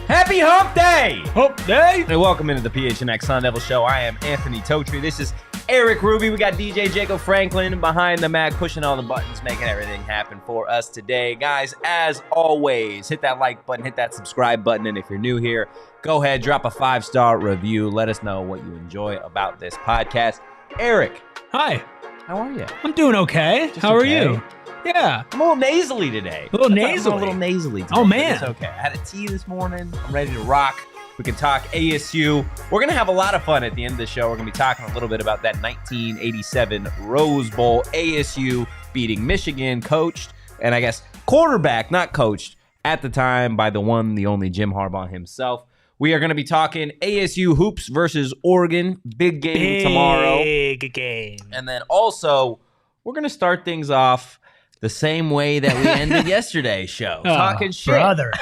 Happy Hump Day! Hump Day! And welcome into the PHNX Sun Devils show. I am Anthony Totri. This is Erik Ruby. We got DJ Jacob Franklin behind the Mac, pushing all the buttons, making everything happen for us today. Guys, as always, hit that like button, hit that subscribe button, and if you're new here, go ahead, drop a 5-star review. Let us know what you enjoy about this podcast. Erik. Hi. How are you? I'm doing okay. How are you? Yeah. I'm a little nasally today. A little nasally today. Oh, man. It's okay. I had a tea this morning. I'm ready to rock. We can talk ASU. We're going to have a lot of fun at the end of the show. We're going to be talking a little bit about that 1987 Rose Bowl. ASU beating Michigan, coached, and I guess quarterback, not coached, at the time by the one, the only Jim Harbaugh himself. We are going to be talking ASU hoops versus Oregon. Big game tomorrow. Big game. And then also, we're going to start things off the same way that we ended yesterday's show, talking shit. Brother.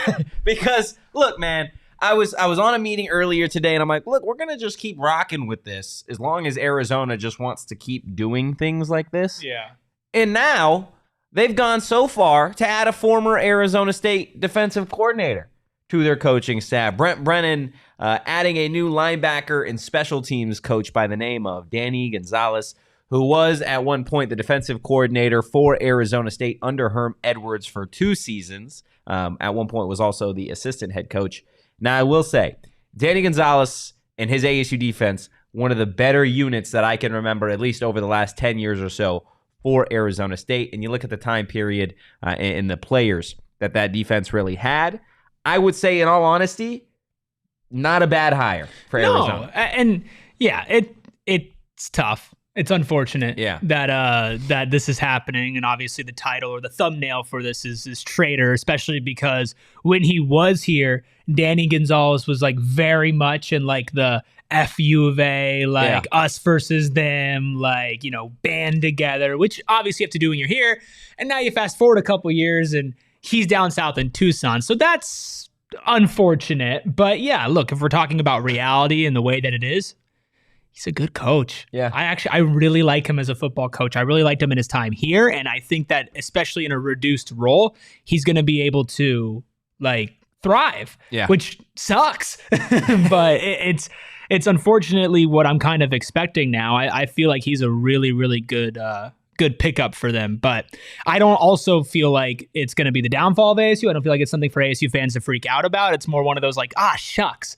Because, look, man, I was on a meeting earlier today, and I'm like, look, we're going to just keep rocking with this as long as Arizona just wants to keep doing things like this. Yeah. And now they've gone so far to add a former Arizona State defensive coordinator to their coaching staff. Brent Brennan adding a new linebacker and special teams coach by the name of Danny Gonzales, who was at one point the defensive coordinator for Arizona State under Herm Edwards for 2 seasons. At one point was also the assistant head coach. Now, I will say, Danny Gonzales and his ASU defense, one of the better units that I can remember, at least over the last 10 years or so, for Arizona State. And you look at the time period and the players that defense really had, I would say, in all honesty, not a bad hire for Arizona. And yeah, it's tough. It's unfortunate that this is happening, and obviously the title or the thumbnail for this is traitor, especially because when he was here, Danny Gonzales was like very much in like the FU of A, like us versus them, like, you know, band together, which obviously you have to do when you're here. And now you fast forward a couple years and he's down south in Tucson. So that's unfortunate. But yeah, look, if we're talking about reality and the way that it is, he's a good coach. Yeah. I really like him as a football coach. I really liked him in his time here. And I think that especially in a reduced role, he's going to be able to like thrive, which sucks. But it's unfortunately what I'm kind of expecting now. I feel like he's a really, really good pickup for them. But I don't also feel like it's going to be the downfall of ASU. I don't feel like it's something for ASU fans to freak out about. It's more one of those like, shucks.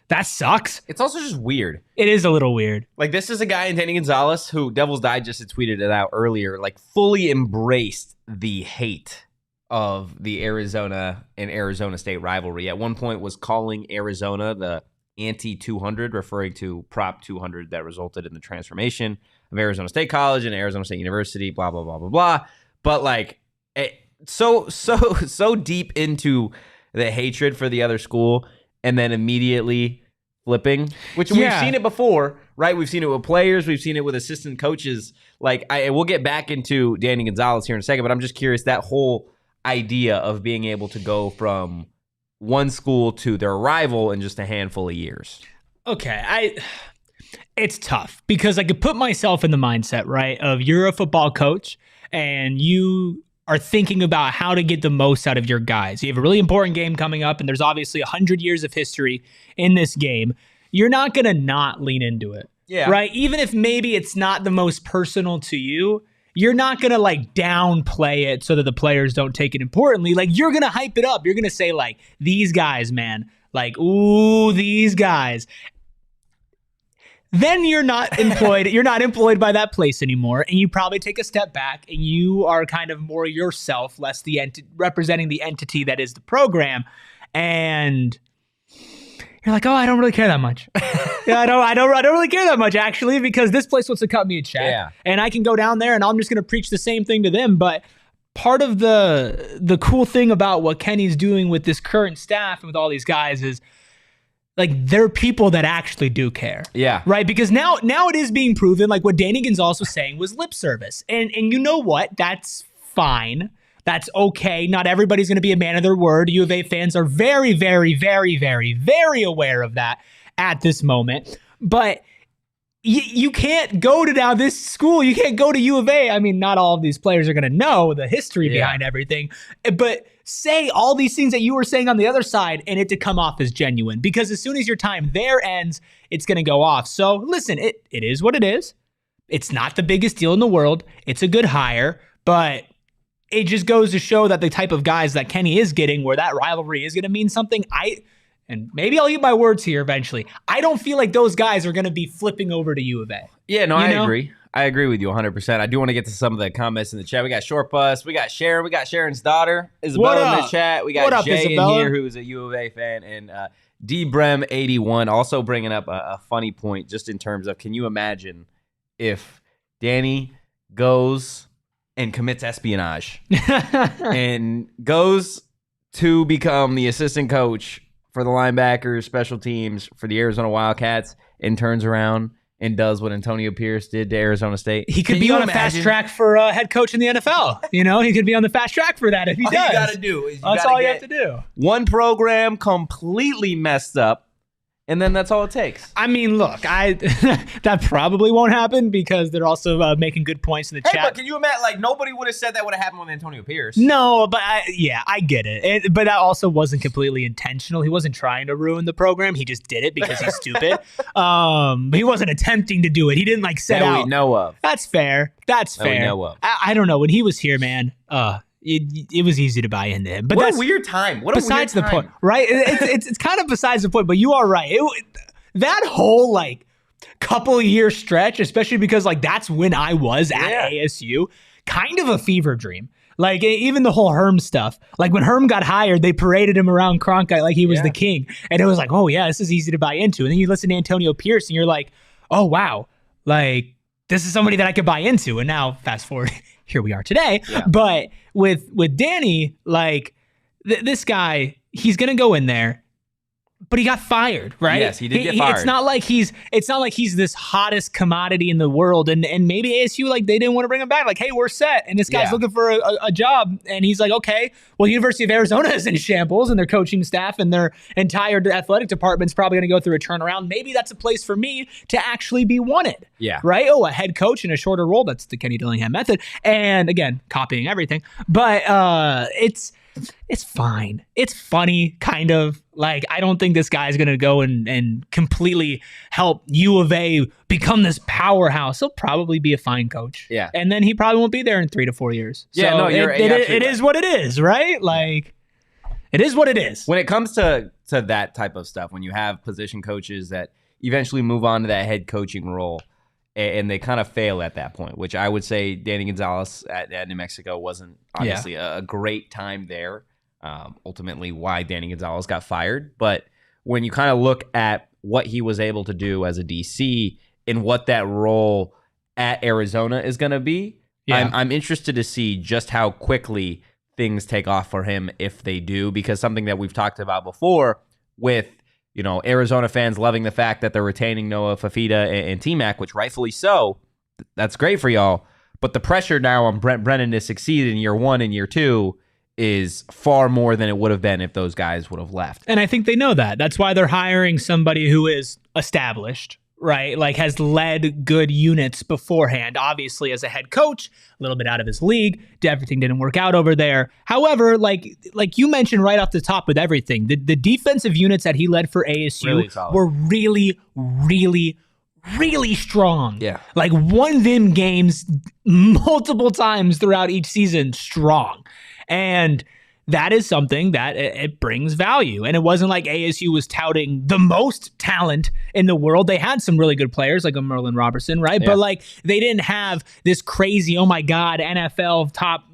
That sucks. It's also just weird. It is a little weird. Like, this is a guy in Danny Gonzales who Devil's Digest had tweeted it out earlier, like fully embraced the hate of the Arizona and Arizona State rivalry. At one point was calling Arizona the anti-200, referring to Prop 200 that resulted in the transformation of Arizona State College and Arizona State University, blah, blah, blah, blah, blah. But like, so deep into the hatred for the other school, and then immediately flipping, which we've seen it before, right? We've seen it with players. We've seen it with assistant coaches. Like, we'll get back into Danny Gonzales here in a second, but I'm just curious, that whole idea of being able to go from one school to their rival in just a handful of years. Okay, it's tough because I could put myself in the mindset, right, of you're a football coach and you are thinking about how to get the most out of your guys. You have a really important game coming up, and there's obviously 100 years of history in this game. You're not going to not lean into it, right? Even if maybe it's not the most personal to you, you're not going to like downplay it so that the players don't take it importantly. Like, you're going to hype it up. You're going to say like, these guys, man, like, ooh, these guys. Then you're not employed. You're not employed by that place anymore, and you probably take a step back, and you are kind of more yourself, less the representing the entity that is the program. And you're like, oh, I don't really care that much. Yeah, I don't really care that much, actually, because this place wants to cut me a check. And I can go down there and I'm just going to preach the same thing to them. But part of the cool thing about what Kenny's doing with this current staff and with all these guys is, like, they're people that actually do care. Yeah. Right? Because now it is being proven, like what Danny Gonzales was saying was lip service. And you know what? That's fine. That's okay. Not everybody's going to be a man of their word. U of A fans are very, very, very, very, very aware of that at this moment. But you can't go to now this school. You can't go to U of A. I mean, not all of these players are going to know the history behind everything. But say all these things that you were saying on the other side and it to come off as genuine. Because as soon as your time there ends, it's going to go off. So listen, it is what it is. It's not the biggest deal in the world. It's a good hire. But it just goes to show that the type of guys that Kenny is getting, where that rivalry is going to mean something, and maybe I'll eat my words here eventually, I don't feel like those guys are going to be flipping over to U of A. Yeah, no, I agree. I agree with you 100%. I do want to get to some of the comments in the chat. We got Short Bus. We got Sharon. We got Sharon's daughter, Isabella, in the chat. We got Jay in here, who's a U of A fan. And DBrem81 also bringing up a funny point just in terms of, can you imagine if Danny goes and commits espionage and goes to become the assistant coach for the linebackers, special teams for the Arizona Wildcats, and turns around and does what Antonio Pierce did to Arizona State? He could be on a fast track for head coach in the NFL. You know, he could be on the fast track for that if he does. All you got to do is that's all you have to do. One program completely messed up, and then that's all it takes. I mean, look, that probably won't happen because they're also making good points in the chat. But can you imagine, like, nobody would have said that would have happened with Antonio Pierce. No, but I get it. But that also wasn't completely intentional. He wasn't trying to ruin the program. He just did it because he's stupid. He wasn't attempting to do it. He didn't, like, set out. That we know of. That's fair. That's fair. That we know of. I don't know. When he was here, man, it was easy to buy into him. But what a weird time. Besides the point, right? It's kind of besides the point, but you are right. That whole, like, couple year stretch, especially because, like, that's when I was at ASU, kind of a fever dream. Like, even the whole Herm stuff. Like, when Herm got hired, they paraded him around Cronkite like he was the king. And it was like, oh, yeah, this is easy to buy into. And then you listen to Antonio Pierce, and you're like, oh, wow. Like, this is somebody that I could buy into. And now, fast forward, here we are today. Yeah. But with Danny, like, this guy, he's going to go in there, but he got fired, right? Yes, he did get fired. It's not like he's this hottest commodity in the world, and maybe ASU, like, they didn't want to bring him back. Like, hey, we're set, and this guy's looking for a job, and he's like, okay, well, University of Arizona is in shambles, and their coaching staff and their entire athletic department's probably going to go through a turnaround. Maybe that's a place for me to actually be wanted. Yeah. Right? Oh, a head coach in a shorter role. That's the Kenny Dillingham method. And again, copying everything, but it's fine. It's funny, kind of. Like, I don't think this guy's going to go and completely help U of A become this powerhouse. He'll probably be a fine coach. Yeah. And then he probably won't be there in 3 to 4 years. Yeah, so no, it is what it is, right? Like, it is what it is. When it comes to that type of stuff, when you have position coaches that eventually move on to that head coaching role, and they kind of fail at that point, which I would say Danny Gonzales at New Mexico wasn't obviously a great time there. Ultimately why Danny Gonzales got fired. But when you kind of look at what he was able to do as a DC and what that role at Arizona is going to be, I'm interested to see just how quickly things take off for him if they do, because something that we've talked about before with, you know, Arizona fans loving the fact that they're retaining Noah Fafita and T-Mac, which rightfully so, that's great for y'all. But the pressure now on Brent Brennan to succeed in year 1 and year 2 is far more than it would have been if those guys would have left. And I think they know that. That's why they're hiring somebody who is established, right? Like, has led good units beforehand. Obviously, as a head coach, a little bit out of his league. Everything didn't work out over there. However, like you mentioned right off the top with everything, the defensive units that he led for ASU were really, really, really strong. Yeah. Like, won them games multiple times throughout each season strong. And that is something that it brings value. And it wasn't like ASU was touting the most talent in the world. They had some really good players like a Merlin Robertson, right? Yeah. But like they didn't have this crazy, oh my God, NFL top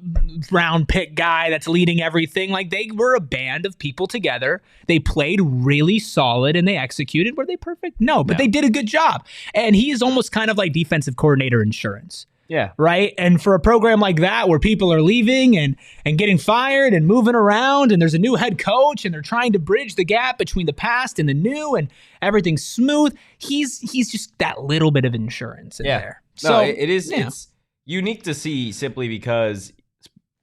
round pick guy that's leading everything. Like they were a band of people together. They played really solid and they executed. Were they perfect? No, but they did a good job. And he is almost kind of like defensive coordinator insurance. Yeah. Right. And for a program like that where people are leaving and getting fired and moving around and there's a new head coach and they're trying to bridge the gap between the past and the new and everything's smooth, he's just that little bit of insurance in there. No, so it is. Yeah. It's unique to see simply because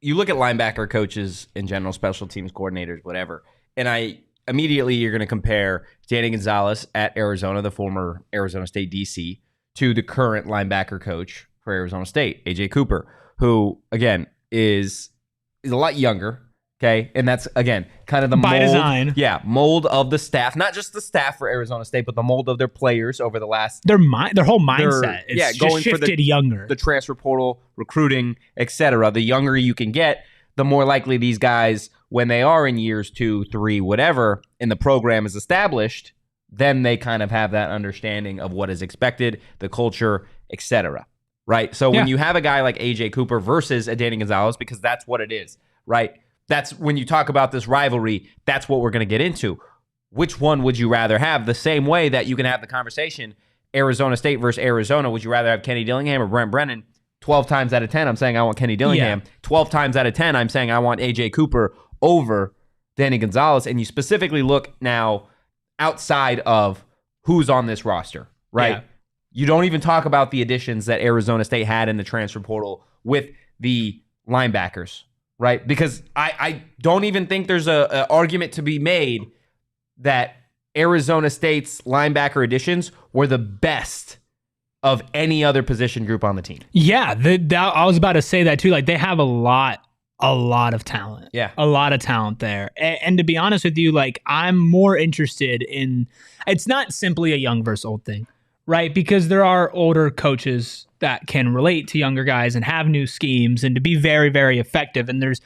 you look at linebacker coaches in general, special teams coordinators, whatever, and immediately you're going to compare Danny Gonzales at Arizona, the former Arizona State DC, to the current linebacker coach for Arizona State, AJ Cooper, who, again, is a lot younger, okay? And that's, again, kind of the by design. Yeah, mold of the staff, not just the staff for Arizona State, but the mold of their players over the last... Their whole mindset is just shifted younger. The transfer portal, recruiting, etc. The younger you can get, the more likely these guys, when they are in years 2, 3, whatever, and the program is established, then they kind of have that understanding of what is expected, the culture, etc. Right. So when you have a guy like AJ Cooper versus a Danny Gonzales, because that's what it is, right? That's when you talk about this rivalry, that's what we're going to get into. Which one would you rather have? The same way that you can have the conversation, Arizona State versus Arizona, would you rather have Kenny Dillingham or Brent Brennan? 12 times out of 10, I'm saying I want Kenny Dillingham. Yeah. 12 times out of 10, I'm saying I want AJ Cooper over Danny Gonzales. And you specifically look now outside of who's on this roster, right? Yeah. You don't even talk about the additions that Arizona State had in the transfer portal with the linebackers, right? Because I don't even think there's an argument to be made that Arizona State's linebacker additions were the best of any other position group on the team. Yeah, I was about to say that too. Like they have a lot of talent. Yeah. A lot of talent there. And to be honest with you, like I'm more interested in, it's not simply a young versus old thing. Right, because there are older coaches that can relate to younger guys and have new schemes and to be very, very effective. And there's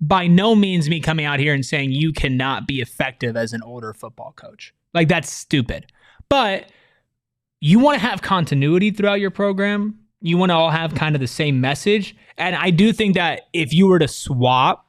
by no means me coming out here and saying you cannot be effective as an older football coach. Like that's stupid. But you want to have continuity throughout your program. You want to all have kind of the same message. And I do think that if you were to swap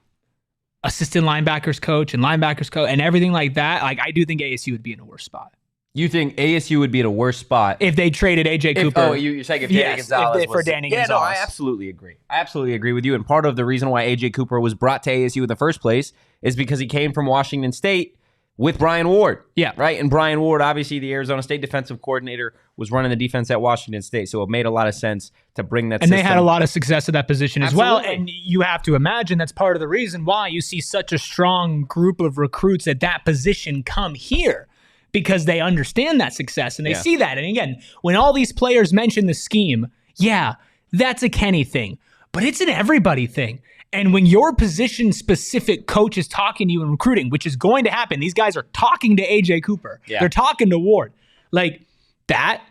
assistant linebackers coach and linebackers coach and everything like that, like I do think ASU would be in a worse spot. You think ASU would be in a worse spot if they traded AJ Cooper? You're saying if Danny Gonzales for Danny Gonzales. Yeah, no, I absolutely agree. I absolutely agree with you. And part of the reason why AJ Cooper was brought to ASU in the first place is because he came from Washington State with Brian Ward. Yeah. Right? And Brian Ward, obviously the Arizona State defensive coordinator, was running the defense at Washington State. So it made a lot of sense to bring that system. And they had a lot of success at that position as well. And you have to imagine that's part of the reason why you see such a strong group of recruits at that position come here. Because they understand that success and they see that. And again, when all these players mention the scheme, that's a Kenny thing, but it's an everybody thing. And when your position-specific coach is talking to you in recruiting, which is going to happen, these guys are talking to AJ Cooper. Yeah. They're talking to Ward. Like that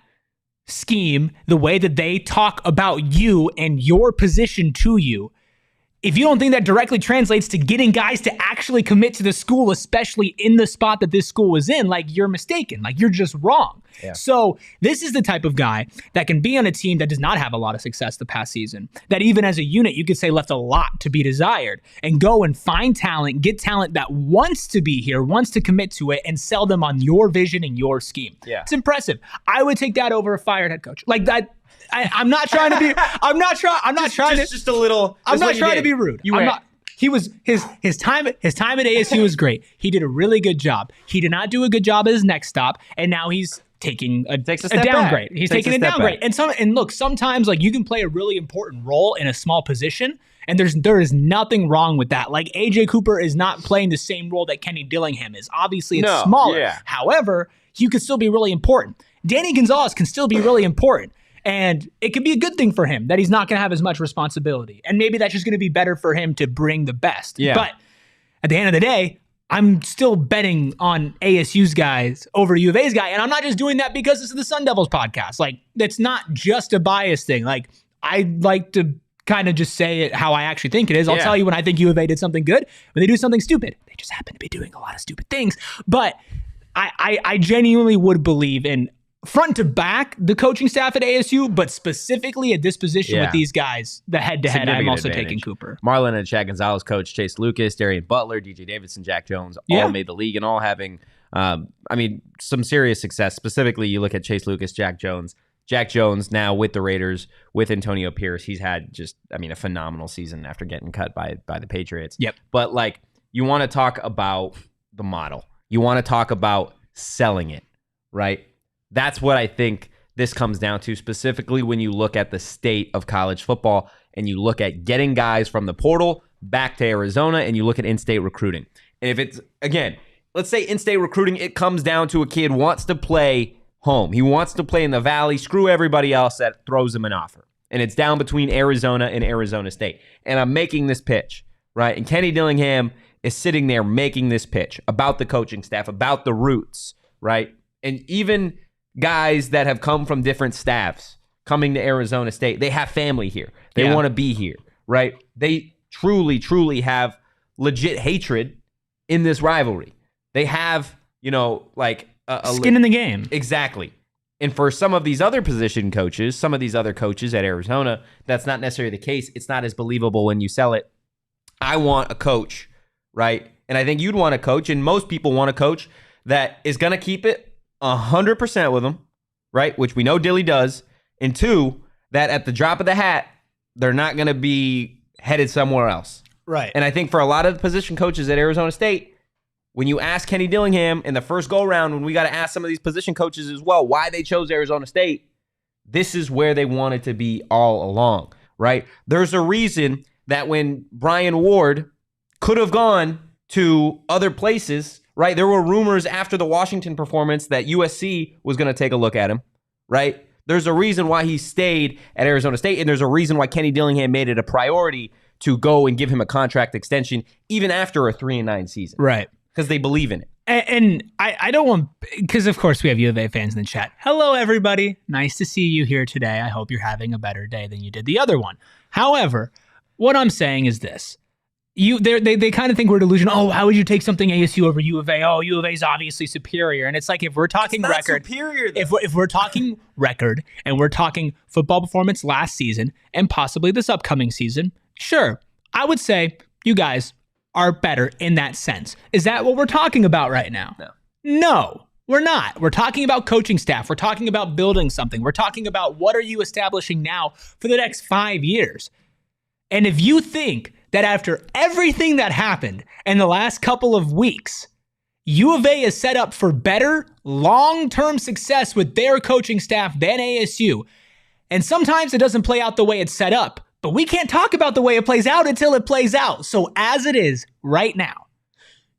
scheme, the way that they talk about you and your position to you, if you don't think that directly translates to getting guys to actually commit to the school, especially in the spot that this school was in, like you're mistaken, like you're just wrong. Yeah. So this is the type of guy that can be on a team that does not have a lot of success the past season, that even as a unit, you could say left a lot to be desired, and go and find talent, get talent that wants to be here, wants to commit to it, and sell them on your vision and your scheme. Yeah. It's impressive. I would take that over a fired head coach. Like that. I'm not trying to be. I'm not trying to be rude. He was his time at ASU was great. He did a really good job. He did not do a good job at his next stop, and now he's taking a downgrade. He's taking a downgrade. And look, sometimes like you can play a really important role in a small position, and there is nothing wrong with that. Like AJ Cooper is not playing the same role that Kenny Dillingham is. Obviously, it's smaller. Yeah. However, you could still be really important. Danny Gonzales can still be really important. And it could be a good thing for him that he's not going to have as much responsibility. And maybe that's just going to be better for him to bring the best. Yeah. But at the end of the day, I'm still betting on ASU's guys over U of A's guy. And I'm not just doing that because this is the Sun Devils podcast. Like, that's not just a bias thing. Like, I like to kind of just say it how I actually think it is. I'll tell you when I think U of A did something good, when they do something stupid. They just happen to be doing a lot of stupid things. But I genuinely would believe in front to back the coaching staff at ASU, but specifically at this position with these guys, the head-to-head, I'm also taking Cooper. Marlon and Chad Gonzales coach Chase Lucas, Darian Butler, DJ Davidson, Jack Jones, all made the league and all having, some serious success. Specifically, you look at Chase Lucas, Jack Jones now with the Raiders, with Antonio Pierce. He's had just, a phenomenal season after getting cut by the Patriots. Yep. But, you want to talk about the model. You want to talk about selling it, right? That's what I think this comes down to, specifically when you look at the state of college football and you look at getting guys from the portal back to Arizona and you look at in-state recruiting. And if it's, again, let's say in-state recruiting, it comes down to a kid wants to play home. He wants to play in the Valley, screw everybody else that throws him an offer. And it's down between Arizona and Arizona State. And I'm making this pitch, right? And Kenny Dillingham is sitting there making this pitch about the coaching staff, about the roots, right? And even guys that have come from different staffs coming to Arizona State, they have family here. They want to be here, right? They truly, truly have legit hatred in this rivalry. They have, a skin in the game. Exactly. And for some of these other position coaches, some of these other coaches at Arizona, that's not necessarily the case. It's not as believable when you sell it. I want a coach, right? And I think you'd want a coach, and most people want a coach that is going to keep it 100% with them, right? Which we know Dilly does. And two, that at the drop of the hat, they're not going to be headed somewhere else. Right. And I think for a lot of the position coaches at Arizona State, when you ask Kenny Dillingham in the first go-round, when we got to ask some of these position coaches as well why they chose Arizona State, this is where they wanted to be all along, right? There's a reason that when Brian Ward could have gone to other places, right? There were rumors after the Washington performance that USC was going to take a look at him, right? There's a reason why he stayed at Arizona State, and there's a reason why Kenny Dillingham made it a priority to go and give him a contract extension even after a 3-9 season. Right. Because they believe in it. And I don't want, because of course we have U of A fans in the chat. Hello, everybody. Nice to see you here today. I hope you're having a better day than you did the other one. However, what I'm saying is this. They kind of think we're delusional. Oh, how would you take something ASU over U of A? Oh, U of A is obviously superior. And it's like, if we're talking it's not record, superior, though. if we're talking record and we're talking football performance last season and possibly this upcoming season, sure, I would say you guys are better in that sense. Is that what we're talking about right now? No, we're not. We're talking about coaching staff. We're talking about building something. We're talking about what are you establishing now for the next 5 years. And if you think that after everything that happened in the last couple of weeks, U of A is set up for better long-term success with their coaching staff than ASU, and sometimes it doesn't play out the way it's set up, but we can't talk about the way it plays out until it plays out. So as it is right now,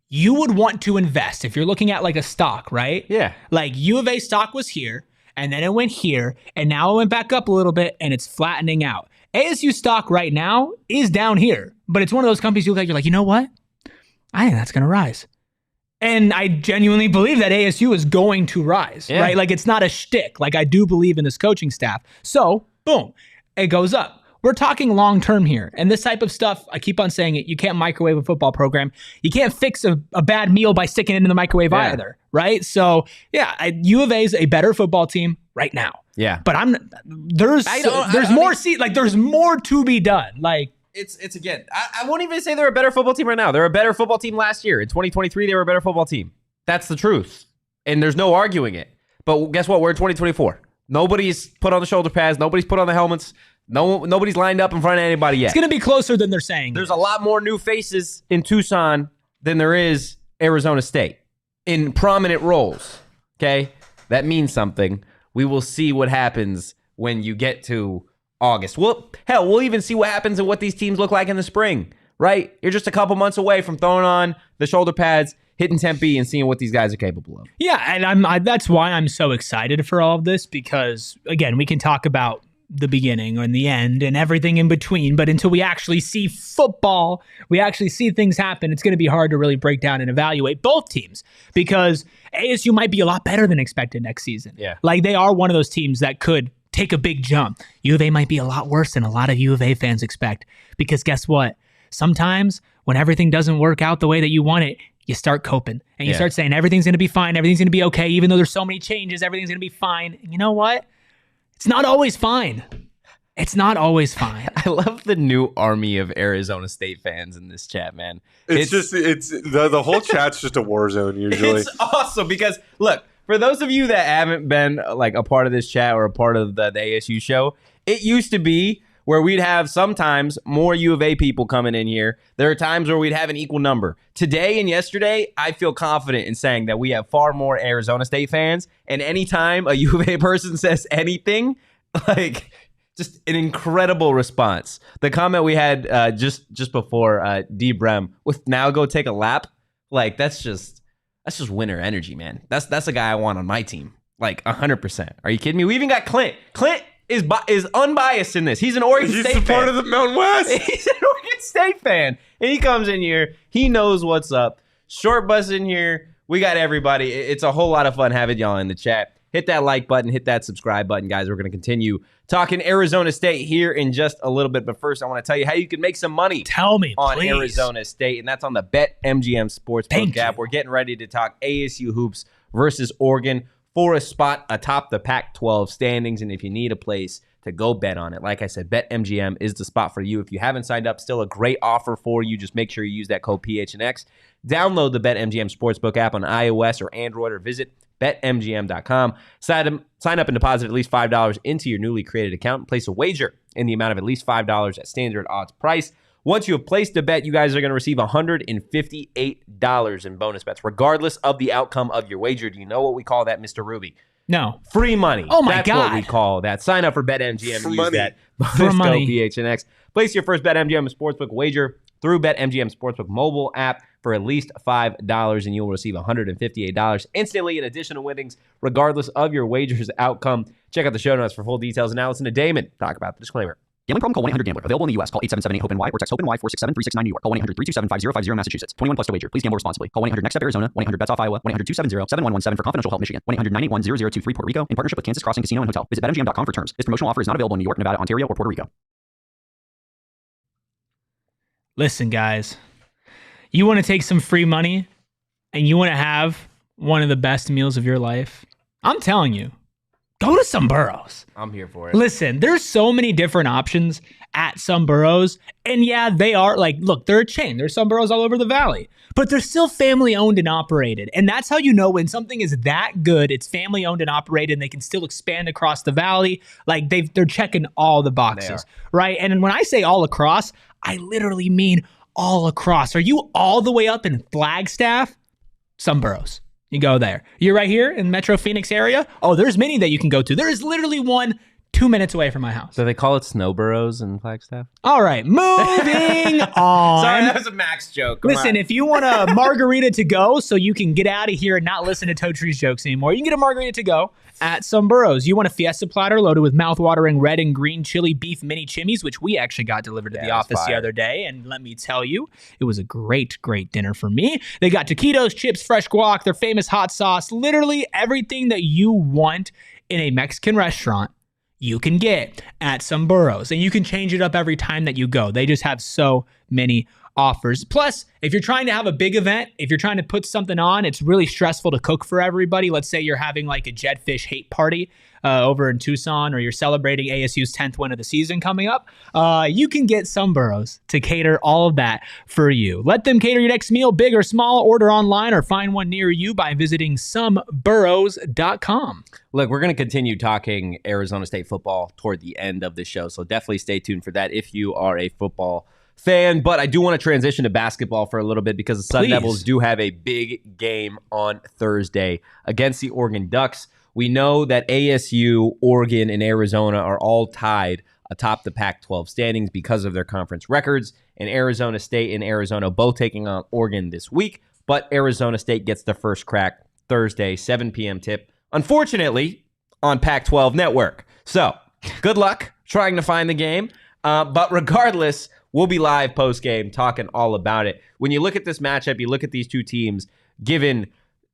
you would want to invest if you're looking at like a stock, right? Yeah. Like U of A stock was here, and then it went here, and now it went back up a little bit, and it's flattening out. ASU stock right now is down here, but it's one of those companies you look at, you're like, you know what? I think that's going to rise. And I genuinely believe that ASU is going to rise, right? Like, it's not a shtick. Like, I do believe in this coaching staff. So, boom, it goes up. We're talking long-term here. And this type of stuff, I keep on saying it, you can't microwave a football program. You can't fix a bad meal by sticking it in the microwave either, right? So, U of A is a better football team right now. Yeah. But there's more to be done. Like, it's again, I won't even say they're a better football team right now. They're a better football team last year. In 2023, they were a better football team. That's the truth. And there's no arguing it. But guess what? We're in 2024. Nobody's put on the shoulder pads. Nobody's put on the helmets. Nobody's lined up in front of anybody yet. It's going to be closer than they're saying. There's a lot more new faces in Tucson than there is Arizona State in prominent roles. Okay? That means something. We will see what happens when you get to August. Well, hell, we'll even see what happens and what these teams look like in the spring, right? You're just a couple months away from throwing on the shoulder pads, hitting Tempe, and seeing what these guys are capable of. Yeah, and that's why I'm so excited for all of this, because, again, we can talk about the beginning and the end and everything in between, but until we actually see football, we actually see things happen, it's going to be hard to really break down and evaluate both teams, because ASU might be a lot better than expected next season. Yeah. Like, they are one of those teams that could take a big jump. U of A might be a lot worse than a lot of U of A fans expect, because guess what? Sometimes when everything doesn't work out the way that you want it, you start coping and you start saying everything's going to be fine. Everything's going to be okay. Even though there's so many changes, everything's going to be fine. And you know what? It's not always fine. It's not always fine. I love the new army of Arizona State fans in this chat, man. It's the whole chat's just a war zone usually. It's awesome because look, for those of you that haven't been like a part of this chat or a part of the ASU show, it used to be where we'd have sometimes more U of A people coming in here. There are times where we'd have an equal number. Today and yesterday, I feel confident in saying that we have far more Arizona State fans. And anytime a U of A person says anything, like just an incredible response. The comment we had just before D Brem with "now go take a lap," like that's just winner energy, man. That's a guy I want on my team, like 100%. Are you kidding me? We even got Clint. Clint is unbiased in this. He's an Oregon State fan. He's part of the Mountain West. He's an Oregon State fan, and he comes in here. He knows what's up. Short bus in here. We got everybody. It's a whole lot of fun having y'all in the chat. Hit that like button. Hit that subscribe button, guys. We're going to continue talking Arizona State here in just a little bit. But first, I want to tell you how you can make some money. Tell me, on please. Arizona State, and that's on the BetMGM Sportsbook app. We're getting ready to talk ASU hoops versus Oregon for a spot atop the Pac-12 standings. And if you need a place to go bet on it, like I said, BetMGM is the spot for you. If you haven't signed up, still a great offer for you. Just make sure you use that code PHNX. Download the BetMGM Sportsbook app on iOS or Android, or visit BetMGM.com. Sign up and deposit at least $5 into your newly created account and place a wager in the amount of at least $5 at standard odds price. Once you have placed a bet, you guys are going to receive $158 in bonus bets, regardless of the outcome of your wager. Do you know what we call that, Mr. Ruby? No. Free money. Oh, my God. God. That's what we call that. Sign up for BetMGM and use that bonus For money. code PHNX. Place your first BetMGM Sportsbook wager through BetMGM Sportsbook mobile app for at least $5, and you'll receive $158 instantly in additional winnings, regardless of your wager's outcome. Check out the show notes for full details. And now listen to Damon talk about the disclaimer. Gambling problem? Call 1-800-GAMBLER. Available in the U.S. Call 877-8-HOPE-NY or text HOPE-NY 467-369 New York. Call 1-800-327-5050 Massachusetts. 21 plus to wager. Please gamble responsibly. Call 1-800-NEXT-STEP Arizona. 1-800-BETS-OFF Iowa. 1-800-270-7117 for confidential help Michigan. 1-800-981-0023 Puerto Rico in partnership with Kansas Crossing Casino and Hotel. Visit BetMGM.com for terms. This promotional offer is not available in New York, Nevada, Ontario, or Puerto Rico. Listen, guys. You want to take some free money and you want to have one of the best meals of your life? I'm telling you, go to Some Burros. I'm here for it. Listen, there's so many different options at Some Burros. And yeah, they are like, look, they're a chain. There's Some Burros all over the valley. But they're still family owned and operated. And that's how you know when something is that good, it's family owned and operated, and they can still expand across the valley. Like they're checking all the boxes, right? And when I say all across, I literally mean all across. Are you all the way up in Flagstaff? Some Burros. You go there. You're right here in Metro Phoenix area. Oh, there's many that you can go to. There is literally one 2 minutes away from my house. So they call it snow burrows in Flagstaff? All right, moving on. Sorry, that was a Max joke. Listen, if you want a margarita to go so you can get out of here and not listen to Totri's jokes anymore, you can get a margarita to go at Some Burros. You want a fiesta platter loaded with mouth-watering red and green chili beef mini chimneys, which we actually got delivered to the office the other day. And let me tell you, it was a great, great dinner for me. They got taquitos, chips, fresh guac, their famous hot sauce, literally everything that you want in a Mexican restaurant. You can get at Some Burros, and you can change it up every time that you go. They just have so many offers. Plus, if you're trying to have a big event, if you're trying to put something on, it's really stressful to cook for everybody. Let's say you're having like a Jetfish hate party over in Tucson, or you're celebrating ASU's 10th win of the season coming up. You can get Some Burros to cater all of that for you. Let them cater your next meal, big or small. Order online or find one near you by visiting someburros.com. Look, we're going to continue talking Arizona State football toward the end of the show, so definitely stay tuned for that if you are a football fan. But I do want to transition to basketball for a little bit because the Sun Devils do have a big game on Thursday against the Oregon Ducks. We know that ASU, Oregon, and Arizona are all tied atop the Pac-12 standings because of their conference records, and Arizona State and Arizona both taking on Oregon this week, but Arizona State gets the first crack Thursday, 7 p.m. tip, unfortunately, on Pac-12 Network. So, good luck trying to find the game, but regardless, we'll be live post-game talking all about it. When you look at this matchup, you look at these two teams, given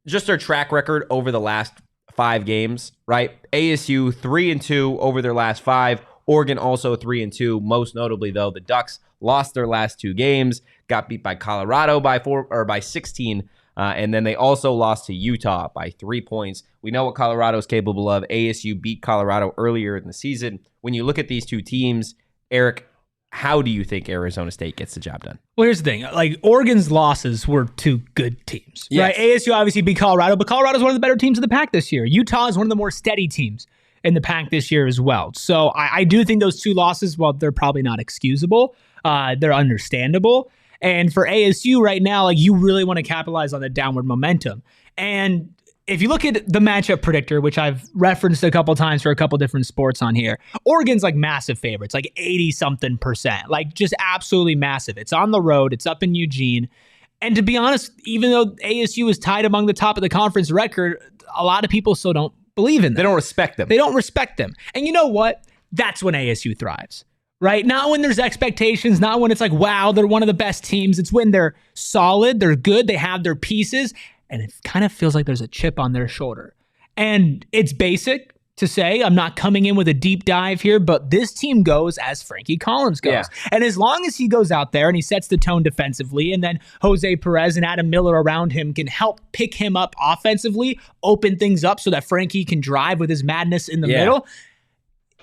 just their track record over the last 5 games, right? ASU 3-2 over their last 5. Oregon also 3-2. Most notably, though, the Ducks lost their last 2 games, got beat by Colorado by 16, and then they also lost to Utah by 3 points. We know what Colorado is capable of. ASU beat Colorado earlier in the season. When you look at these two teams, Erik, how do you think Arizona State gets the job done? Well, here's the thing. Like, Oregon's losses were to good teams, right? ASU obviously beat Colorado, but Colorado's one of the better teams in the pack this year. Utah is one of the more steady teams in the pack this year as well. So I do think those 2 losses, while they're probably not excusable, they're understandable. And for ASU right now, like, you really want to capitalize on the downward momentum. And if you look at the matchup predictor, which I've referenced a couple times for a couple different sports on here, Oregon's like massive favorites, like 80-something%, like just absolutely massive. It's on the road. It's up in Eugene. And to be honest, even though ASU is tied among the top of the conference record, a lot of people still don't believe in them. They don't respect them. They don't respect them. And you know what? That's when ASU thrives, right? Not when there's expectations, not when it's like, wow, they're one of the best teams. It's when they're solid, they're good, they have their pieces, and it kind of feels like there's a chip on their shoulder. And it's basic to say, I'm not coming in with a deep dive here, but this team goes as Frankie Collins goes. Yeah. And as long as he goes out there and he sets the tone defensively, and then Jose Perez and Adam Miller around him can help pick him up offensively, open things up so that Frankie can drive with his madness in the middle,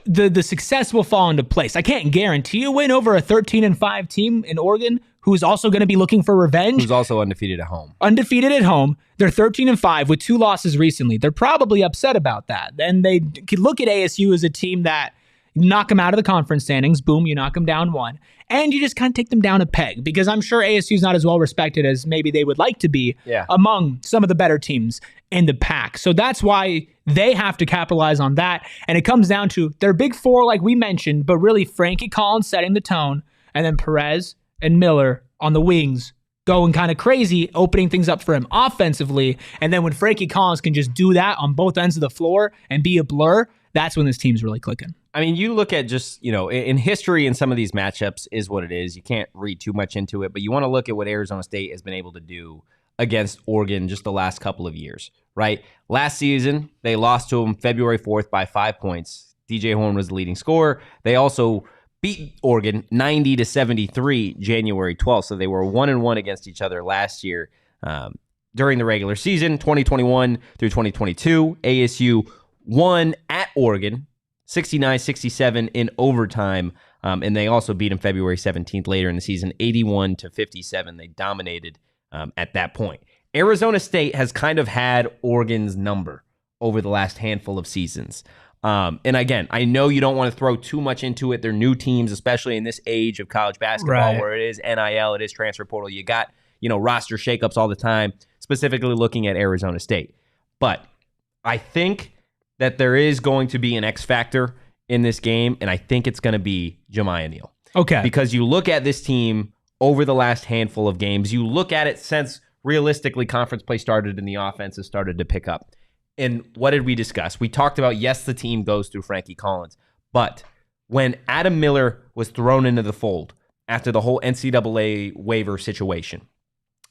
the success will fall into place. I can't guarantee a win over a 13-5 team in Oregon, who's also going to be looking for revenge. Who's also undefeated at home. Undefeated at home. They're 13-5 with 2 losses recently. They're probably upset about that. And they could look at ASU as a team that knock them out of the conference standings. Boom, you knock them down 1. And you just kind of take them down a peg, because I'm sure ASU is not as well respected as maybe they would like to be among some of the better teams in the pack. So that's why they have to capitalize on that. And it comes down to their big 4, like we mentioned, but really Frankie Collins setting the tone, and then Perez and Miller on the wings going kind of crazy, opening things up for him offensively. And then when Frankie Collins can just do that on both ends of the floor and be a blur, that's when this team's really clicking. I mean, you look at just, in history in some of these matchups is what it is. You can't read too much into it, but you want to look at what Arizona State has been able to do against Oregon just the last couple of years, right? Last season, they lost to them February 4th by 5 points. DJ Horn was the leading scorer. They also beat Oregon 90-73 January 12th. So they were 1-1 against each other last year during the regular season, 2021 through 2022. ASU won at Oregon 69-67 in overtime. And they also beat them February 17th later in the season, 81-57. They dominated at that point. Arizona State has kind of had Oregon's number over the last handful of seasons. And again, I know you don't want to throw too much into it. They're new teams, especially in this age of college basketball, where it is NIL, it is transfer portal. You got, roster shakeups all the time, specifically looking at Arizona State. But I think that there is going to be an X factor in this game, and I think it's going to be Jamiya Neal. Okay. Because you look at this team over the last handful of games, you look at it since realistically conference play started and the offense has started to pick up. And what did we discuss? We talked about, yes, the team goes through Frankie Collins, but when Adam Miller was thrown into the fold after the whole NCAA waiver situation,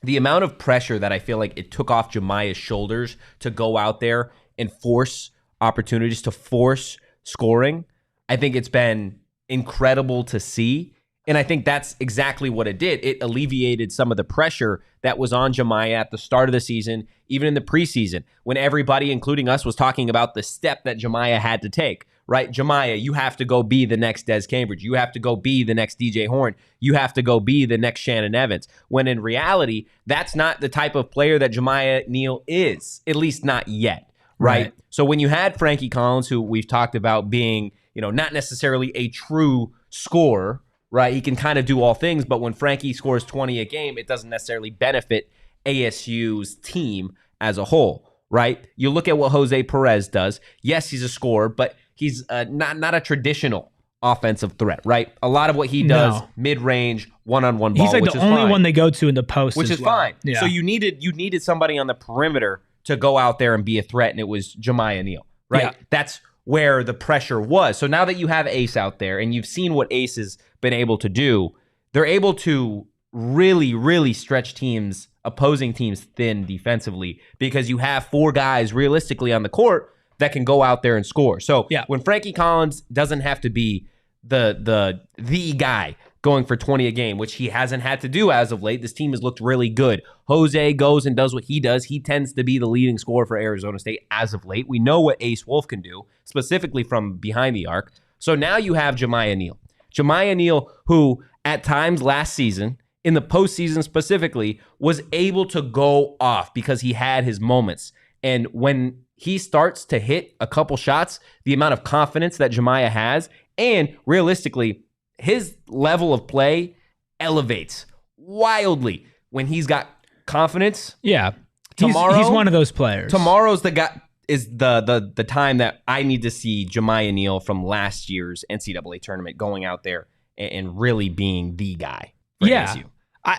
the amount of pressure that I feel like it took off Jamiya's shoulders to go out there and force opportunities, to force scoring, I think it's been incredible to see. And I think that's exactly what it did. It alleviated some of the pressure that was on Jamiya at the start of the season, even in the preseason, when everybody, including us, was talking about the step that Jamiya had to take, right? Jamiya, you have to go be the next Des Cambridge. You have to go be the next DJ Horn. You have to go be the next Shannon Evans. When in reality, that's not the type of player that Jamiya Neal is, at least not yet, right? So when you had Frankie Collins, who we've talked about being, not necessarily a true scorer, right? He can kind of do all things, but when Frankie scores 20 a game, it doesn't necessarily benefit ASU's team as a whole, right? You look at what Jose Perez does. Yes, he's a scorer, but he's not a traditional offensive threat, right? A lot of what he does, mid-range, one-on-one ball, he's like which the is only fine. one they go to in the post, which is fine. Yeah. So you needed somebody on the perimeter to go out there and be a threat, and it was Jamiya Neal, right? Yeah. That's where the pressure was. So now that you have Ace out there and you've seen what Ace has been able to do, they're able to really, really stretch teams opposing teams thin defensively because you have 4 guys realistically on the court that can go out there and score. So when Frankie Collins doesn't have to be the guy going for 20 a game, which he hasn't had to do as of late, this team has looked really good. Jose goes and does what he does. He tends to be the leading scorer for Arizona State as of late. We know what Ace Wolf can do, specifically from behind the arc. So now you have Jamiya Neal. Jamiya Neal, who at times last season, in the postseason specifically, was able to go off because he had his moments. And when he starts to hit a couple shots, the amount of confidence that Jamiya has, and realistically, his level of play elevates wildly when he's got confidence. Yeah. Tomorrow, he's one of those players. Tomorrow's the time that I need to see Jamiya Neal from last year's NCAA tournament going out there and really being the guy for ASU.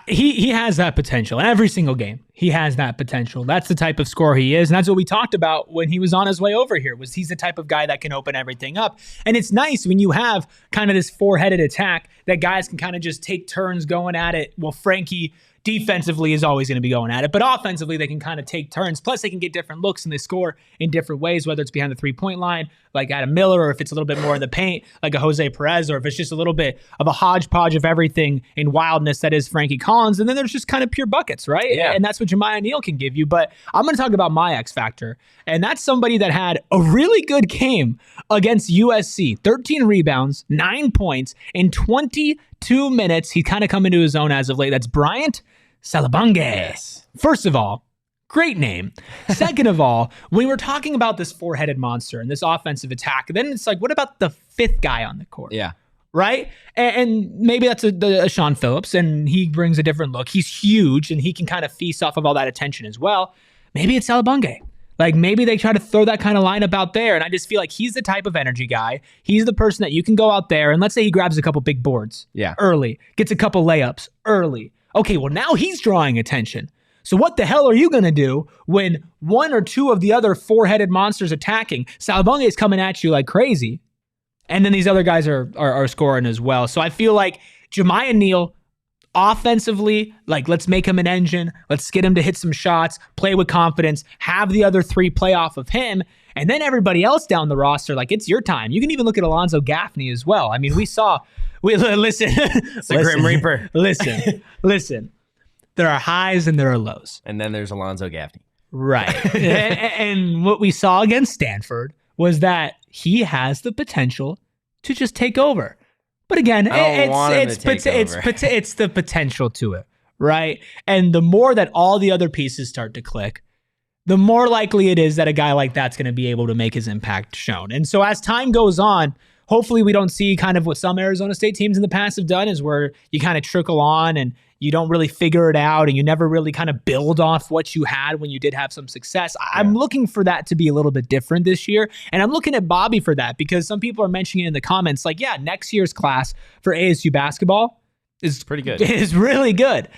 He has that potential. Every single game, he has that potential. That's the type of scorer he is, and that's what we talked about when he was on his way over here, was he's the type of guy that can open everything up. And it's nice when you have kind of this 4-headed attack that guys can kind of just take turns going at it. Well, Frankie defensively is always going to be going at it, but offensively they can kind of take turns. Plus they can get different looks and they score in different ways, whether it's behind the 3-point line like Adam Miller, or if it's a little bit more in the paint like a Jose Perez, or if it's just a little bit of a hodgepodge of everything in wildness that is Frankie Collins. And then there's just kind of pure buckets, right? Yeah. And that's what Jamiya Neal can give you. But I'm going to talk about my X factor, and that's somebody that had a really good game against USC. 13 rebounds, 9 points in 22 minutes. He's kind of come into his own as of late. That's Bryant Salabange. Yes. First of all, great name. Second of all, when we're talking about this 4-headed monster and this offensive attack, then it's like, what about the 5th guy on the court? Yeah. Right? And maybe that's a Sean Phillips, and he brings a different look. He's huge, and he can kind of feast off of all that attention as well. Maybe it's Salabange. Like, maybe they try to throw that kind of lineup out there, and I just feel like he's the type of energy guy. He's the person that you can go out there, and let's say he grabs a couple big boards early, gets a couple layups early. Okay, well, now he's drawing attention. So what the hell are you going to do when 1 or 2 of the other 4-headed monsters attacking? Salabange is coming at you like crazy. And then these other guys are scoring as well. So I feel like Jamiya Neal, offensively, like, let's make him an engine. Let's get him to hit some shots, play with confidence, have the other 3 play off of him. And then everybody else down the roster, like, it's your time. You can even look at Alonzo Gaffney as well. I mean, listen. It's a Grim Reaper. Listen. There are highs and there are lows. And then there's Alonzo Gaffney. Right. and what we saw against Stanford was that he has the potential to just take over. But again, it's the potential to it, right? And the more that all the other pieces start to click, the more likely it is that a guy like that's going to be able to make his impact shown. And so as time goes on, hopefully we don't see kind of what some Arizona State teams in the past have done, is where you kind of trickle on and you don't really figure it out and you never really kind of build off what you had when you did have some success. I'm looking for that to be a little bit different this year. And I'm looking at Bobby for that, because some people are mentioning in the comments, like, yeah, next year's class for ASU basketball is pretty good. Is really good.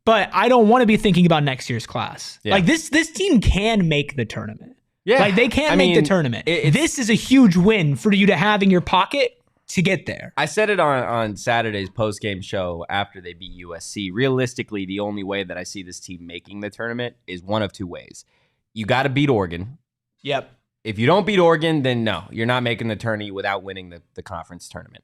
But I don't want to be thinking about next year's class. Yeah. Like, this team can make the tournament. Yeah. Like, they can make the tournament. This is a huge win for you to have in your pocket to get there. I said it on Saturday's post-game show after they beat USC. Realistically, the only way that I see this team making the tournament is one of 2 ways. You got to beat Oregon. Yep. If you don't beat Oregon, then no, you're not making the tourney without winning the conference tournament.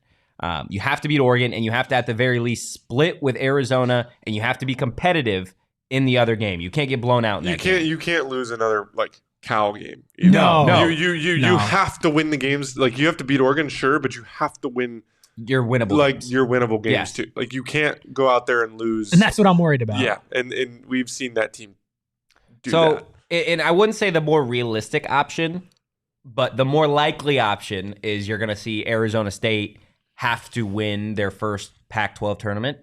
You have to beat Oregon, and you have to, at the very least, split with Arizona, and you have to be competitive in the other game. You can't get blown out in that game. You can't lose another, like, Cal game. No. You have to win the games. Like, you have to beat Oregon, sure, but you have to win your winnable games too. Like, you can't go out there and lose. And that's what I'm worried about. Yeah, and we've seen that team do that. And I wouldn't say the more realistic option, but the more likely option is you're going to see Arizona State have to win their first Pac-12 tournament,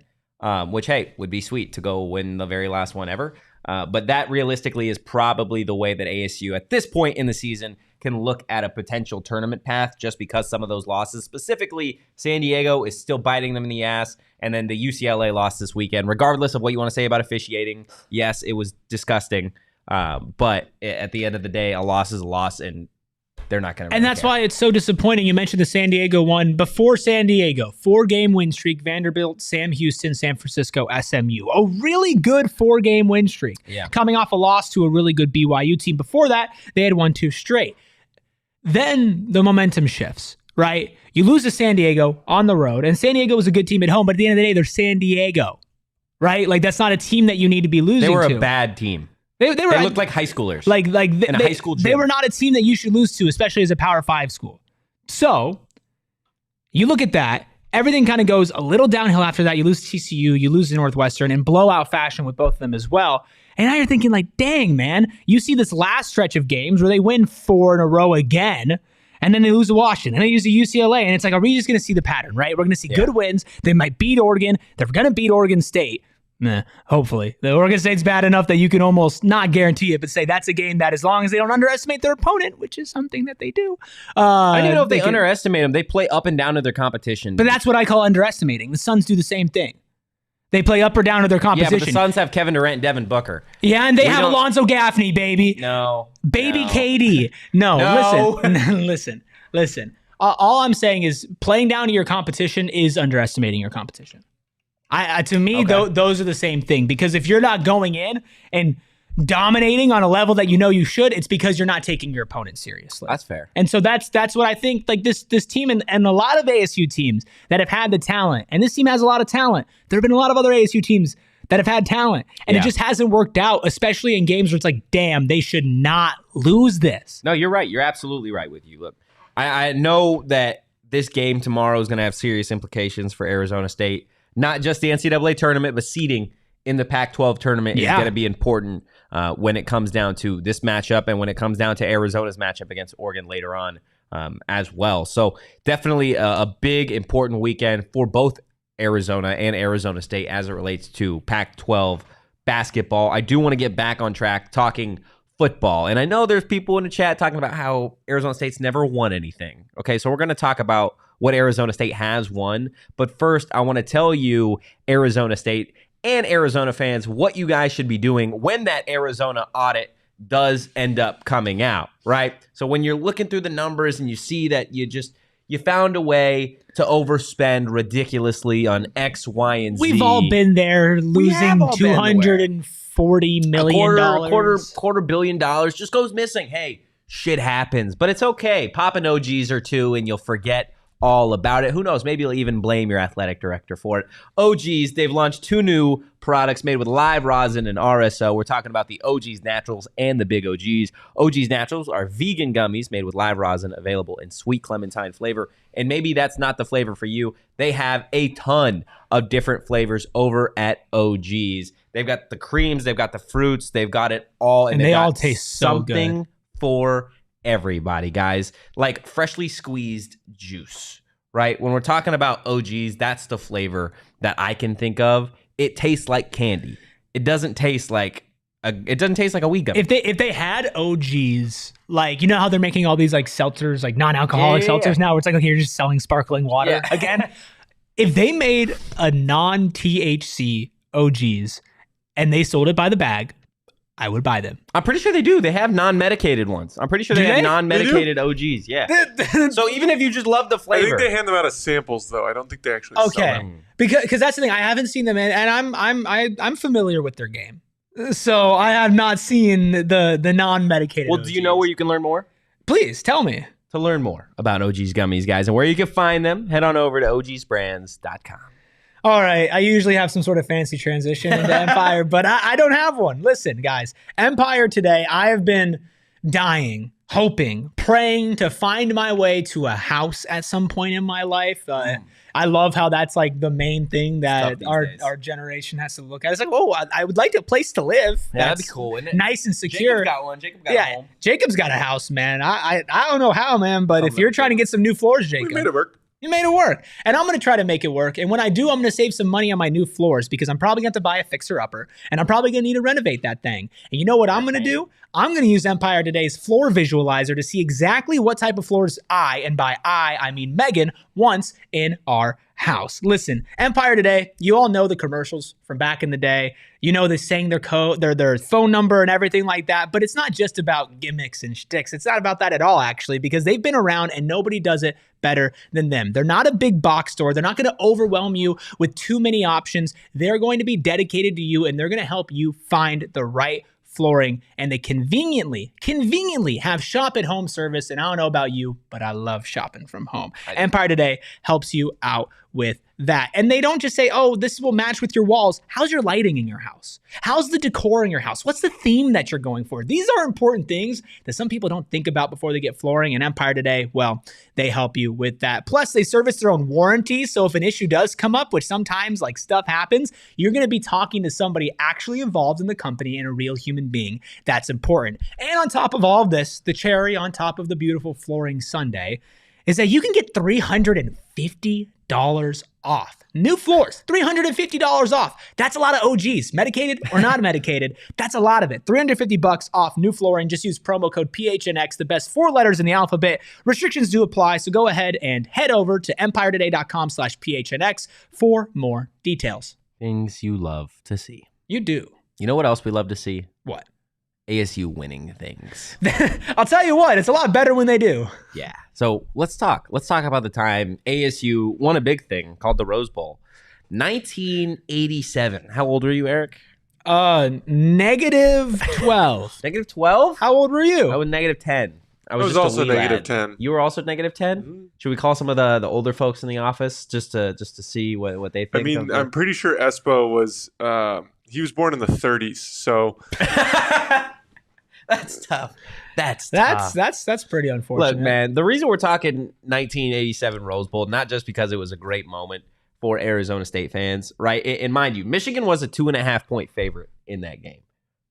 which, hey, would be sweet to go win the very last one ever. But that realistically is probably the way that ASU at this point in the season can look at a potential tournament path, just because some of those losses, specifically San Diego, is still biting them in the ass. And then the UCLA loss this weekend, regardless of what you want to say about officiating, yes, it was disgusting. But at the end of the day, a loss is a loss. And they're not going to. And that's why it's so disappointing. You mentioned the San Diego one. Before San Diego, 4-game win streak, Vanderbilt, Sam Houston, San Francisco, SMU. A really good 4-game win streak. Yeah. Coming off a loss to a really good BYU team. Before that, they had won 2 straight. Then the momentum shifts, right? You lose to San Diego on the road, and San Diego was a good team at home, but at the end of the day, they're San Diego, right? Like, that's not a team that you need to be losing to. They were a bad team. They looked like high schoolers. In a high school gym. They were not a team that you should lose to, especially as a Power 5 school. So, you look at that, everything kind of goes a little downhill after that. You lose to TCU, you lose to Northwestern in blowout fashion with both of them as well. And now you're thinking like, dang, man, you see this last stretch of games where they win 4 in a row again, and then they lose to Washington, and they lose to UCLA, and it's like, are we just going to see the pattern, right? We're going to see good wins. They might beat Oregon. They're going to beat Oregon State. Hopefully. The Oregon State's bad enough that you can almost not guarantee it, but say that's a game that as long as they don't underestimate their opponent, which is something that they do. I don't know if they underestimate them. They play up and down to their competition. But that's what I call underestimating. The Suns do the same thing. They play up or down to their competition. Yeah, but the Suns have Kevin Durant and Devin Booker. Yeah, and they have Alonzo Gaffney, baby. No. Baby KD. No. Listen. All I'm saying is playing down to your competition is underestimating your competition. To me, those are the same thing. Because if you're not going in and dominating on a level that you know you should, it's because you're not taking your opponent seriously. That's fair. And so that's what I think. Like this team and a lot of ASU teams that have had the talent, and this team has a lot of talent. There have been a lot of other ASU teams that have had talent, and it just hasn't worked out, especially in games where it's like, damn, they should not lose this. No, you're right. You're absolutely right with you. Look, I know that this game tomorrow is going to have serious implications for Arizona State. Not just the NCAA tournament, but seeding in the Pac-12 tournament is going to be important when it comes down to this matchup and when it comes down to Arizona's matchup against Oregon later on as well. So definitely a big, important weekend for both Arizona and Arizona State as it relates to Pac-12 basketball. I do want to get back on track talking football. And I know there's people in the chat talking about how Arizona State's never won anything. Okay, so we're going to talk about what Arizona State has won. But first, I want to tell you, Arizona State and Arizona fans, what you guys should be doing when that Arizona audit does end up coming out, right? So when you're looking through the numbers and you see that you found a way to overspend ridiculously on X, Y, and Z. We've all been there, losing $240 million. Quarter billion dollars just goes missing. Hey, shit happens, but it's okay. Pop an OGs or two and you'll forget all about it. Who knows? Maybe you'll even blame your athletic director for it. OGs, they've launched 2 new products made with live rosin and RSO. We're talking about the OGs Naturals and the Big OGs. OGs Naturals are vegan gummies made with live rosin, available in sweet clementine flavor. And maybe that's not the flavor for you. They have a ton of different flavors over at OGs. They've got the creams, they've got the fruits, they've got it all. And they all taste so good. Something for everybody, guys. Like freshly squeezed juice, right? When we're talking about OGs, that's the flavor that I can think of. It tastes like candy. It doesn't taste like a weed gummy. If they had OGs, like, you know how they're making all these like seltzers, like non-alcoholic seltzers now, where it's like, okay, you're just selling sparkling water again. If they made a non-THC OGs and they sold it by the bag, I would buy them. I'm pretty sure they do. They have non-medicated ones. I'm pretty sure they have non-medicated OGs. Yeah. So even if you just love the flavor, I think they hand them out as samples, though. I don't think they actually sell them. Because that's the thing. I haven't seen them, and I'm familiar with their game, so I have not seen the non-medicated. Well, OGs. Do you know where you can learn more? Please tell me. To learn more about OGs gummies, guys, and where you can find them, head on over to ogsbrands.com. All right, I usually have some sort of fancy transition into Empire, but I don't have one. Listen, guys, Empire today, I have been dying, hoping, praying to find my way to a house at some point in my life. I love how that's like the main thing that our generation has to look at. It's like, oh, I would like a place to live. Yeah, that'd be cool, wouldn't it? Nice and secure. Jacob's got one. Jacob got a home. Jacob's got a house, man. I don't know how, man, but if you're trying to get some new floors, Jacob. We made it work. You made it work. And I'm going to try to make it work. And when I do, I'm going to save some money on my new floors because I'm probably going to have to buy a fixer-upper, and I'm probably going to need to renovate that thing. And you know what I'm going to do? I'm going to use Empire Today's floor visualizer to see exactly what type of floors and by I mean Megan, wants in our house. Listen, Empire Today, you all know the commercials from back in the day. You know, they saying their code, their phone number and everything like that. But it's not just about gimmicks and shticks. It's not about that at all, actually, because they've been around and nobody does it better than them. They're not a big box store. They're not going to overwhelm you with too many options. They're going to be dedicated to you, and they're going to help you find the right flooring, and they conveniently have shop at home service. And I don't know about you, but I love shopping from home. Empire Today helps you out with that. And they don't just say, oh, this will match with your walls. How's your lighting in your house? How's the decor in your house? What's the theme that you're going for? These are important things that some people don't think about before they get flooring. And Empire Today, well, they help you with that. Plus, they service their own warranties. So if an issue does come up, which sometimes like stuff happens, you're going to be talking to somebody actually involved in the company and a real human being. That's important. And on top of all of this, the cherry on top of the beautiful flooring sundae is that you can get $350 off. New floors, $350 off. That's a lot of OGs, medicated or not medicated. That's a lot of it. $350 off new flooring. Just use promo code PHNX, the best 4 letters in the alphabet. Restrictions do apply, so go ahead and head over to empiretoday.com/PHNX for more details. Things you love to see. You do. You know what else we love to see? What? ASU winning things. I'll tell you what, it's a lot better when they do. Yeah. So let's talk. Let's talk about the time ASU won a big thing called the Rose Bowl. 1987. How old were you, Erik? -12. -12? How old were you? I was -10. I was just also a wee lad. -10. You were also -10? Mm-hmm. Should we call some of the older folks in the office just to see what they think? I mean, I'm pretty sure Espo was he was born in the 30s, so That's tough. That's pretty unfortunate. Look, man, the reason we're talking 1987 Rose Bowl, not just because it was a great moment for Arizona State fans, right? And mind you, Michigan was a 2.5-point favorite in that game.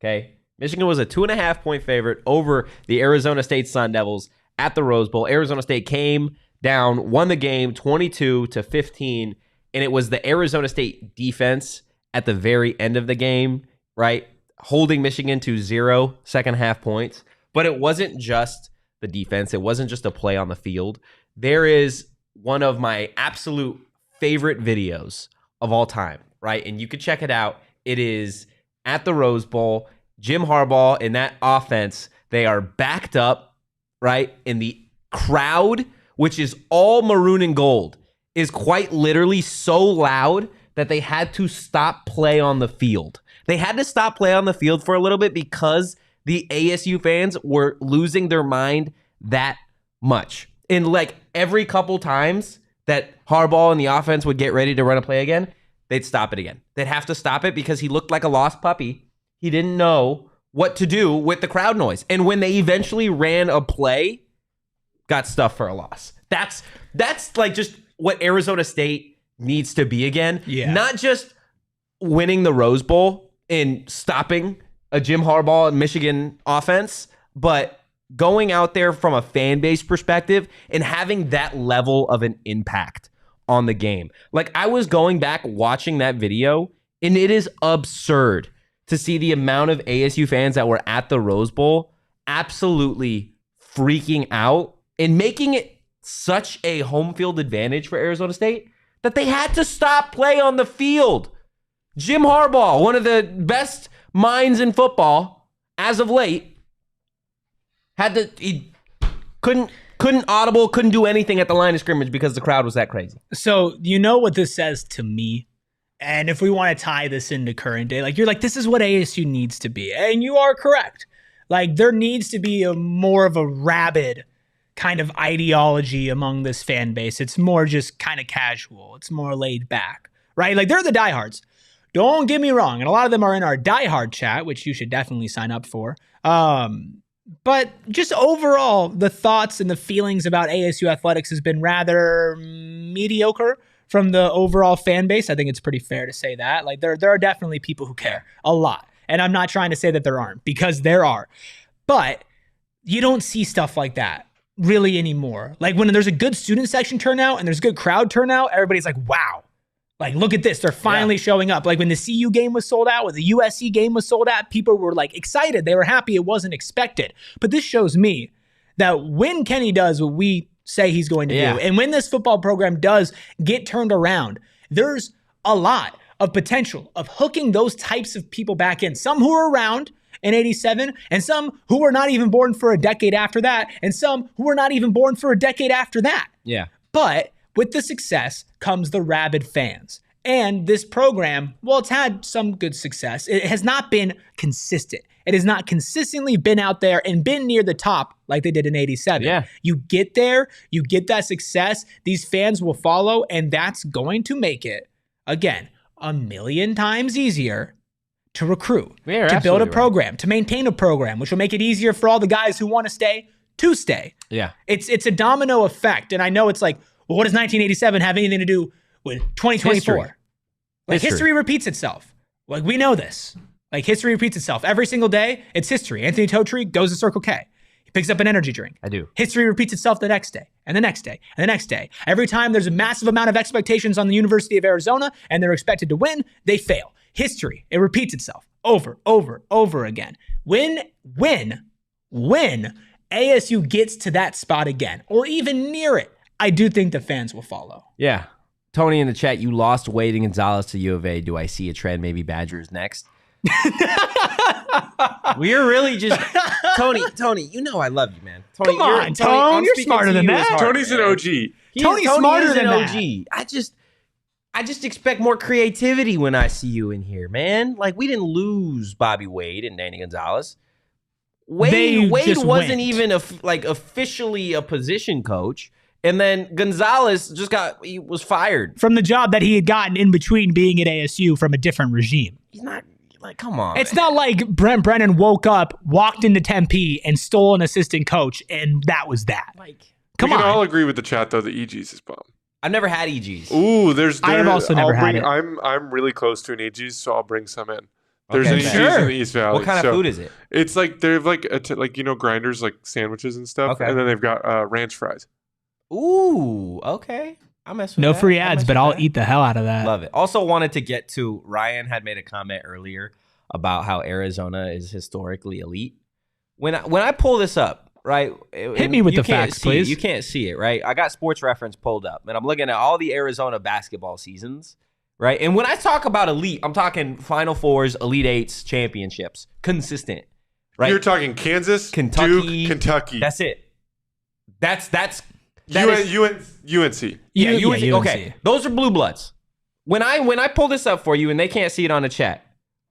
Okay, Michigan was a 2.5-point favorite over the Arizona State Sun Devils at the Rose Bowl. Arizona State came down, won the game 22-15, and it was the Arizona State defense at the very end of the game, right, holding Michigan to 0 second-half points. But it wasn't just the defense. It wasn't just a play on the field. There is one of my absolute favorite videos of all time, right? And you can check it out. It is at the Rose Bowl. Jim Harbaugh and that offense, they are backed up, right? And the crowd, which is all maroon and gold, is quite literally so loud that they had to stop play on the field. They had to stop play on the field for a little bit because the ASU fans were losing their mind that much. And like every couple times that Harbaugh and the offense would get ready to run a play again, they'd stop it again. They'd have to stop it because he looked like a lost puppy. He didn't know what to do with the crowd noise. And when they eventually ran a play, got stuffed for a loss. That's like just what Arizona State needs to be again. Yeah. Not just winning the Rose Bowl and stopping a Jim Harbaugh and Michigan offense, but going out there from a fan base perspective and having that level of an impact on the game. Like, I was going back watching that video, and it is absurd to see the amount of ASU fans that were at the Rose Bowl absolutely freaking out and making it such a home field advantage for Arizona State that they had to stop play on the field. Jim Harbaugh, one of the best minds in football as of late, he couldn't audible, couldn't do anything at the line of scrimmage because the crowd was that crazy. So you know what this says to me? And if we want to tie this into current day, like you're like, this is what ASU needs to be. And you are correct. Like there needs to be more of a rabid kind of ideology among this fan base. It's more just kind of casual. It's more laid back, right? Like they're the diehards. Don't get me wrong. And a lot of them are in our diehard chat, which you should definitely sign up for. But just overall, the thoughts and the feelings about ASU athletics has been rather mediocre from the overall fan base. I think it's pretty fair to say that. Like there are definitely people who care a lot. And I'm not trying to say that there aren't, because there are. But you don't see stuff like that really anymore. Like when there's a good student section turnout and there's good crowd turnout, everybody's like, wow. Like, look at this. They're finally showing up. Like when the CU game was sold out, when the USC game was sold out, people were like excited. They were happy. It wasn't expected. But this shows me that when Kenny does what we say he's going to do, and when this football program does get turned around, there's a lot of potential of hooking those types of people back in. Some who are around in 87, and some who were not even born for a decade after that, and some who were not even born for a decade after that. Yeah. But with the success comes the rabid fans. And this program, well, it's had some good success. It has not been consistent. It has not consistently been out there and been near the top like they did in 87. Yeah. You get there, you get that success, these fans will follow, and that's going to make it, again, a million times easier to recruit, to build a program, to maintain a program, which will make it easier for all the guys who want to stay. Yeah. It's a domino effect. And I know it's like, well, what does 1987 have anything to do with 2024? History repeats itself. Like, we know this. Like, history repeats itself. Every single day, it's history. Anthony Totri goes to Circle K. He picks up an energy drink. I do. History repeats itself the next day, and the next day, and the next day. Every time there's a massive amount of expectations on the University of Arizona, and they're expected to win, they fail. History, it repeats itself over again. When ASU gets to that spot again, or even near it, I do think the fans will follow. Yeah. Tony in the chat, you lost Wade and Gonzales to U of A. Do I see a trend? Maybe Badgers next. We're really just Tony. You know I love you, man. Tony, come on, Tony. You're smarter than that. Tony's an OG. Tony's smarter than OG. that. I just expect more creativity when I see you in here, man. Like, we didn't lose Bobby Wade and Danny Gonzales. Wade wasn't even officially a position coach. And then Gonzales he was fired. From the job that he had gotten in between being at ASU from a different regime. He's not, like, come on. It's not like Brent Brennan woke up, walked into Tempe, and stole an assistant coach, and that was that. We can all agree with the chat, though, that EG's is bomb. I've never had EGs. Ooh, I have also never had it. I'm really close to an EG's, so I'll bring some in. There's an EG's in the East Valley. What kind of food is it? It's like, they have grinders, like sandwiches and stuff, and then they've got ranch fries. Ooh, okay. I mess with no that. free ads, but I'll eat the hell out of that. Love it. Also wanted to get to, Ryan had made a comment earlier about how Arizona is historically elite. When I pull this up, right? Hit me with the facts, please. You can't see it, right? I got Sports Reference pulled up, and I'm looking at all the Arizona basketball seasons, right? And when I talk about elite, I'm talking Final Fours, Elite Eights, championships, consistent, right? You're talking Kansas, Kentucky, Duke, Kentucky. That's it. That's UNC. Yeah, UNC. Okay, those are blue bloods. When I pull this up for you, and they can't see it on the chat,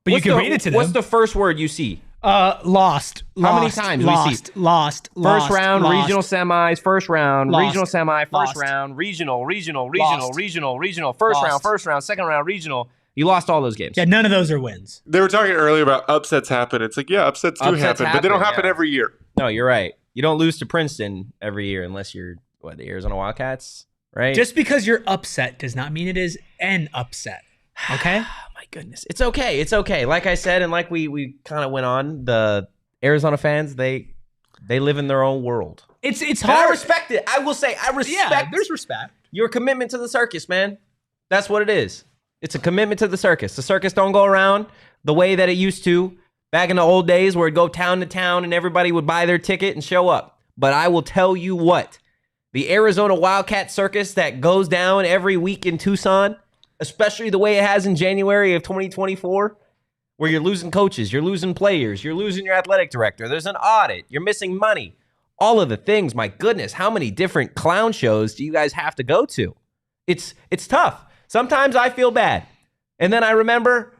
but you can read it to them. What's the first word you see? Lost. How many times we see? Lost. First round, regional semis. First round, lost, regional semi. First lost, round, regional. lost, Regional. First round. Second round, regional. You lost all those games. Yeah, none of those are wins. They were talking earlier about upsets happen. It's like, yeah, upsets happen, but they don't happen every year. No, you're right. You don't lose to Princeton every year unless you're the Arizona Wildcats, right? Just because you're upset does not mean it is an upset. Okay? My goodness. It's okay. It's okay. Like I said, and like we kind of went on, the Arizona fans, they live in their own world. It's hard. hard. I respect it. I will say I respect. Yeah, there's respect. Your commitment to the circus, man. That's what it is. It's a commitment to the circus. The circus don't go around the way that it used to back in the old days where it'd go town to town and everybody would buy their ticket and show up. But I will tell you what, the Arizona Wildcat circus that goes down every week in Tucson, especially the way it has in January of 2024, where you're losing coaches, you're losing players, you're losing your athletic director, there's an audit, you're missing money. All of the things, my goodness, how many different clown shows do you guys have to go to? It's tough. Sometimes I feel bad. And then I remember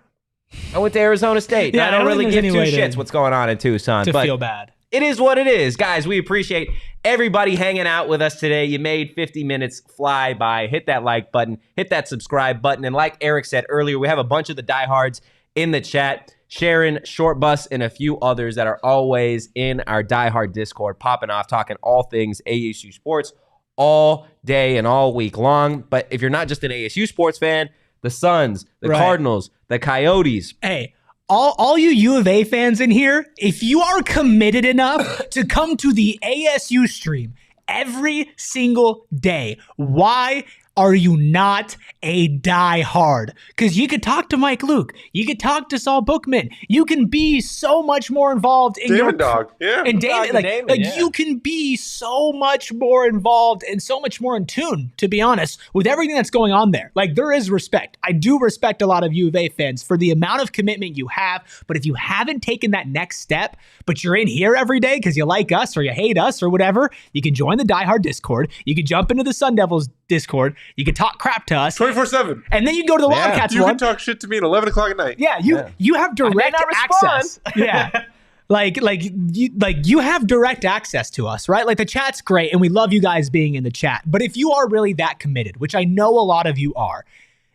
I went to Arizona State. Yeah, I don't really give two shits what's going on in Tucson. To feel bad. It is what it is. Guys, we appreciate everybody hanging out with us today. You made 50 minutes fly by. Hit that like button. Hit that subscribe button. And like Erik said earlier, we have a bunch of the diehards in the chat. Sharon, Short Bus, and a few others that are always in our diehard Discord, popping off, talking all things ASU sports all day and all week long. But if you're not just an ASU sports fan, the Suns, the Cardinals, the Coyotes. Hey, all you U of A fans in here, if you are committed enough to come to the ASU stream every single day. Why are you not a diehard? Because you could talk to Mike Luke. You could talk to Saul Bookman. You can be so much more involved in Damon Dog. Yeah. And David, you can be so much more involved and so much more in tune, to be honest, with everything that's going on there. Like, there is respect. I do respect a lot of U of A fans for the amount of commitment you have. But if you haven't taken that next step, but you're in here every day because you like us or you hate us or whatever, you can join the diehard Discord. You can jump into the Sun Devils Discord. You can talk crap to us 24/7, and then you go to the Wildcats. You can talk shit to me at 11 o'clock at night. Yeah, you have direct access. Yeah, like you have direct access to us, right? Like, the chat's great, and we love you guys being in the chat. But if you are really that committed, which I know a lot of you are,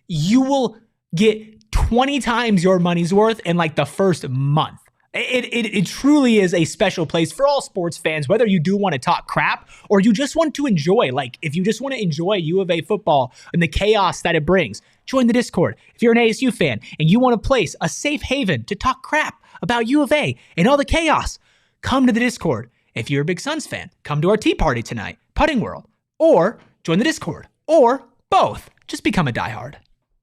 you will get 20 times your money's worth in like the first month. It truly is a special place for all sports fans, whether you do want to talk crap or you just want to enjoy. Like, if you just want to enjoy U of A football and the chaos that it brings, join the Discord. If you're an ASU fan and you want a place, a safe haven to talk crap about U of A and all the chaos, come to the Discord. If you're a big Suns fan, come to our tea party tonight, Putting World, or join the Discord, or both. Just become a diehard.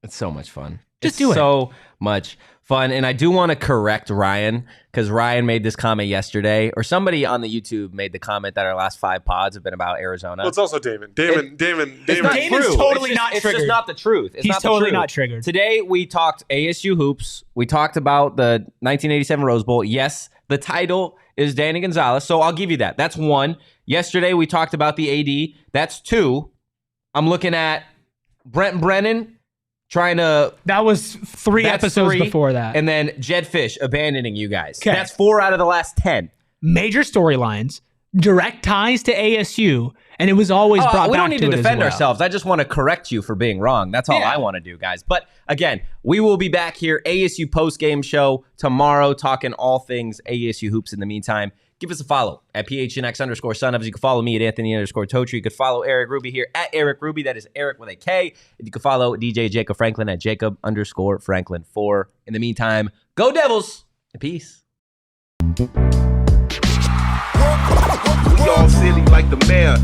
It's so much fun. Just do it. So much fun. And I do want to correct Ryan, because Ryan made this comment yesterday, or somebody on the YouTube made the comment that our last 5 pods have been about Arizona. Well, it's also Damon. Damon's totally not triggered. It's just not the truth. He's totally not triggered. Today we talked ASU hoops. We talked about the 1987 Rose Bowl. Yes, the title is Danny Gonzales, so I'll give you that. That's 1. Yesterday we talked about the AD. That's 2. I'm looking at Brent Brennan trying to... That was 3 episodes before that. And then Jed Fish abandoning you guys. Okay. That's 4 out of the last 10. Major storylines, direct ties to ASU, and it was always brought back to it. We don't need to defend well. ourselves. I just want to correct you for being wrong. That's all I want to do, guys. But again, we will be back here, ASU post-game show tomorrow, talking all things ASU hoops. In the meantime, give us a follow at PHNX _Sun Devils. You can follow me at Anthony _Totri. You can follow Erik Ruby here at Erik Ruby. That is Erik with a K. And you can follow DJ Jacob Franklin at Jacob _Franklin 4. In the meantime, go Devils and peace. We all silly like the mayor.